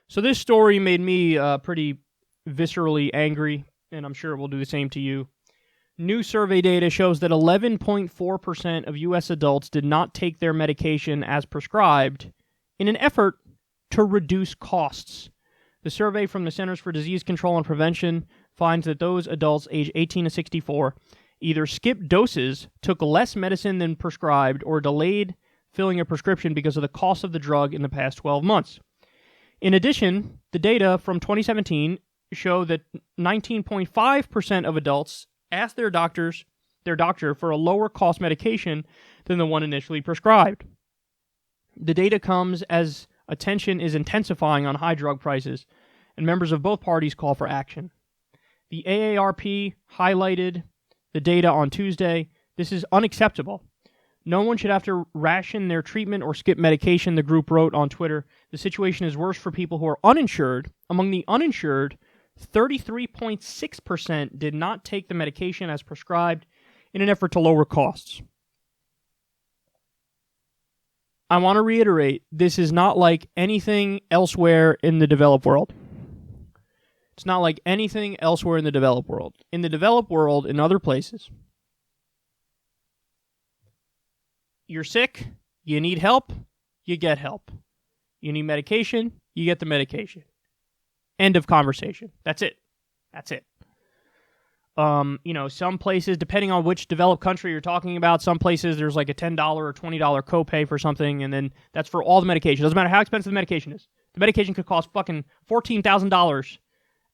So this story made me pretty viscerally angry, and I'm sure it will do the same to you. New survey data shows that 11.4% of U.S. adults did not take their medication as prescribed in an effort to reduce costs. The survey from the Centers for Disease Control and Prevention finds that those adults aged 18 to 64 either skipped doses, took less medicine than prescribed, or delayed filling a prescription because of the cost of the drug in the past 12 months. In addition, the data from 2017 show that 19.5% of adults asked their doctor for a lower cost medication than the one initially prescribed. The data comes as attention is intensifying on high drug prices, and members of both parties call for action. The AARP highlighted the data on Tuesday. This is unacceptable. No one should have to ration their treatment or skip medication, the group wrote on Twitter. The situation is worse for people who are uninsured. Among the uninsured, 33.6% did not take the medication as prescribed in an effort to lower costs. I want to reiterate, this is not like anything elsewhere in the developed world. It's not like anything elsewhere in the developed world. In the developed world, in other places, you're sick, you need help, you get help. You need medication, you get the medication. End of conversation. That's it. Some places, depending on which developed country you're talking about, some places there's like a $10 or $20 copay for something, and then that's for all the medication. Doesn't matter how expensive the medication is. The medication could cost fucking $14,000,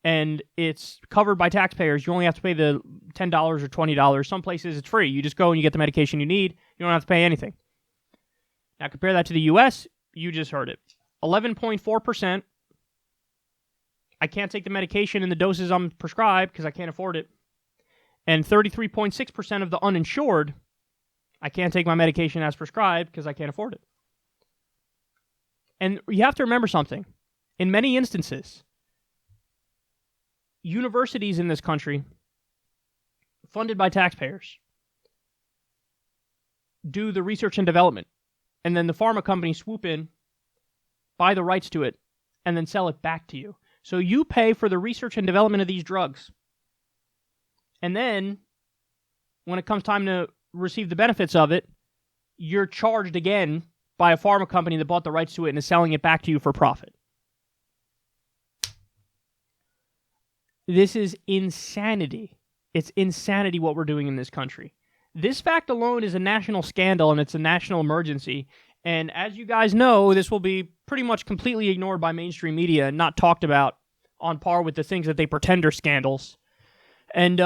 and it's covered by taxpayers. You only have to pay the $10 or $20. Some places it's free. You just go and you get the medication you need. You don't have to pay anything. Now compare that to the U.S. You just heard it. 11.4%. I can't take the medication in the doses I'm prescribed because I can't afford it. And 33.6% of the uninsured, I can't take my medication as prescribed because I can't afford it. And you have to remember something. In many instances, universities in this country, funded by taxpayers, do the research and development. And then the pharma companies swoop in, buy the rights to it, and then sell it back to you. So you pay for the research and development of these drugs. And then, when it comes time to receive the benefits of it, you're charged again by a pharma company that bought the rights to it and is selling it back to you for profit. This is insanity. It's insanity what we're doing in this country. This fact alone is a national scandal, and it's a national emergency. And as you guys know, this will be pretty much completely ignored by mainstream media and not talked about on par with the things that they pretend are scandals. And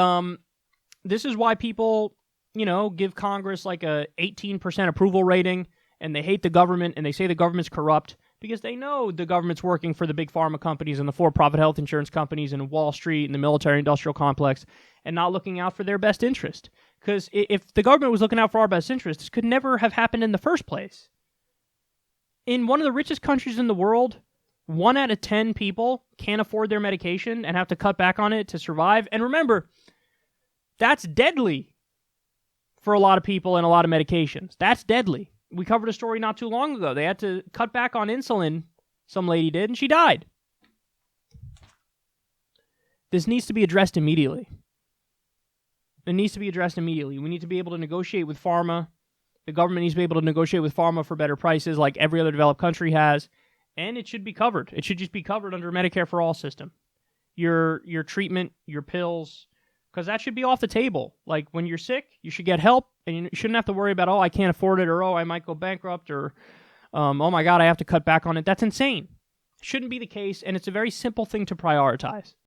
this is why people, give Congress like a 18% approval rating, and they hate the government, and they say the government's corrupt, because they know the government's working for the big pharma companies and the for-profit health insurance companies and Wall Street and the military-industrial complex, and not looking out for their best interest. Because if the government was looking out for our best interest, this could never have happened in the first place. In one of the richest countries in the world, 1 out of 10 people can't afford their medication and have to cut back on it to survive. And remember, that's deadly for a lot of people and a lot of medications. That's deadly. We covered a story not too long ago. They had to cut back on insulin, some lady did, and she died. This needs to be addressed immediately. It needs to be addressed immediately. We need to be able to negotiate with pharma. The government needs to be able to negotiate with pharma for better prices like every other developed country has. And it should be covered. It should just be covered under a Medicare for All system. Your treatment, your pills, because that should be off the table. Like when you're sick, you should get help, and you shouldn't have to worry about, I can't afford it, or I might go bankrupt, or oh my God, I have to cut back on it. That's insane. It shouldn't be the case, and it's a very simple thing to prioritize.